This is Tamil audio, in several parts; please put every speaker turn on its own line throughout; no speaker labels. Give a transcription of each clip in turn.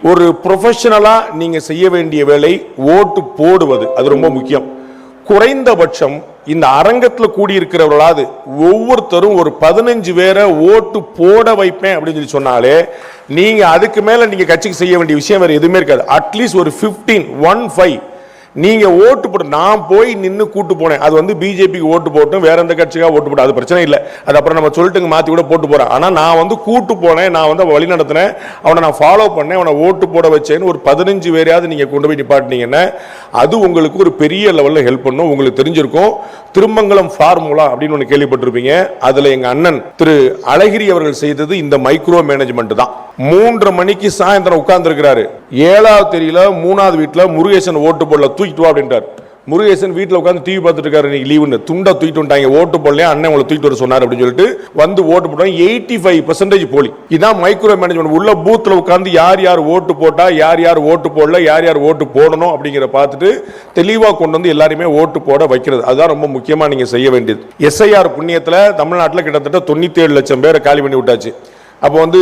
ஒரு ப்ரொஃபஷனலா நீங்க செய்ய வேண்டிய வேலை ஓட்டு போடுவது. அது ரொம்ப முக்கியம். குறைந்தபட்சம் இந்த அரங்கத்தில் கூடியிருக்கிறவர்களாவது ஒவ்வொருத்தரும் ஒரு 15 பேரை ஓட்டு போட வைப்பேன் அப்படின்னு சொல்லி சொன்னாலே நீங்க அதுக்கு மேல நீங்க கட்சிக்கு செய்ய வேண்டிய விஷயம் வேற எதுவுமே இருக்காது. அட்லீஸ்ட் ஒரு 15 நீங்க ஓட்டு போட்டு, நான் போய் நின்று கூட்டு போனேன், அது வந்து பிஜேபிக்கு ஓட்டு போட்டும் வேற எந்த கட்சிக்காக ஓட்டு போட்டு அது பிரச்சனை இல்லை, அது அப்புறம் நம்ம சொல்லிட்டு மாத்தி கூட போட்டு போறேன். ஆனா நான் வந்து கூட்டு போனேன், நான் வந்து வழி நடத்தினேன், அவனை நான் ஃபாலோ பண்ணேன், அவனை ஓட்டு போட வச்சேன்னு ஒரு 15 பேரையாவது நீங்க கொண்டு போய் நிப்பாட்டினீங்கன்னா அது உங்களுக்கு ஒரு பெரிய லெவலில் ஹெல்ப் பண்ணும். உங்களுக்கு தெரிஞ்சிருக்கும் திருமங்கலம் ஃபார்முலா அப்படின்னு ஒன்று கேள்விப்பட்டிருப்பீங்க. அதுல எங்க அண்ணன் திரு அழகிரி அவர்கள் செய்தது இந்த மைக்ரோ மேனேஜ்மெண்ட் தான். 3:30 மணிக்கு சாயந்தரம் உட்கார்ந்து இருக்கிறாரு. 7வது தெரியல 3வது வீட்டுல முருகேசன் ஓட்டு போடல, தூக்கிட்டு வா அப்படின்றார். முருகேசன் வீட்டில் உட்காந்து டிவி பார்த்துட்டு இருக்காரு. இன்னைக்கு லீவுன்னு துண்டை தூக்கிட்டு வந்துட்டாங்க, ஓட்டு போடலையா அண்ணன் உங்களை தூக்கிட்டு வர சொன்னார் அப்படின்னு சொல்லிட்டு வந்து ஓட்டு போட்டாங்க. 85% போலி. இதான் மைக்ரோ மேனேஜ்மெண்ட். உள்ள பூத்துல உட்காந்து யார் யார் ஓட்டு போட்டா, யார் யார் ஓட்டு போடல, யார் யார் ஓட்டு போடணும் அப்படிங்கிற பார்த்துட்டு தெளிவா கொண்டு வந்து எல்லாருமே ஓட்டு போட வைக்கிறது. அதுதான் ரொம்ப முக்கியமா நீங்க செய்ய வேண்டியது. எஸ்ஐஆர் புண்ணியத்தில் தமிழ்நாட்டில் கிட்டத்தட்ட 97 லட்சம் பேரை காலி பண்ணி விட்டாச்சு. அப்போ வந்து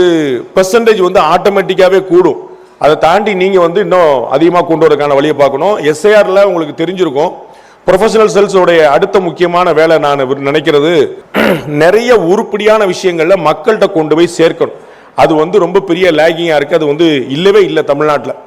பெர்சன்டேஜ் வந்து ஆட்டோமேட்டிக்காவே கூடும். அதை தாண்டி நீங்க வந்து இன்னும் அதிகமாக கொண்டு வரதுக்கான வழியை பார்க்கணும். எஸ்ஐஆர்ல உங்களுக்கு தெரிஞ்சிருக்கும் ப்ரொஃபஷனல் செல்ஸோடைய அடுத்த முக்கியமான வேலை நான் நினைக்கிறது நிறைய உருப்படியான விஷயங்கள்ல மக்கள்கிட்ட கொண்டு போய் சேர்க்கணும். அது வந்து ரொம்ப பெரிய லேகிங்கா இருக்கு. அது வந்து இல்லவே இல்லை தமிழ்நாட்டில்.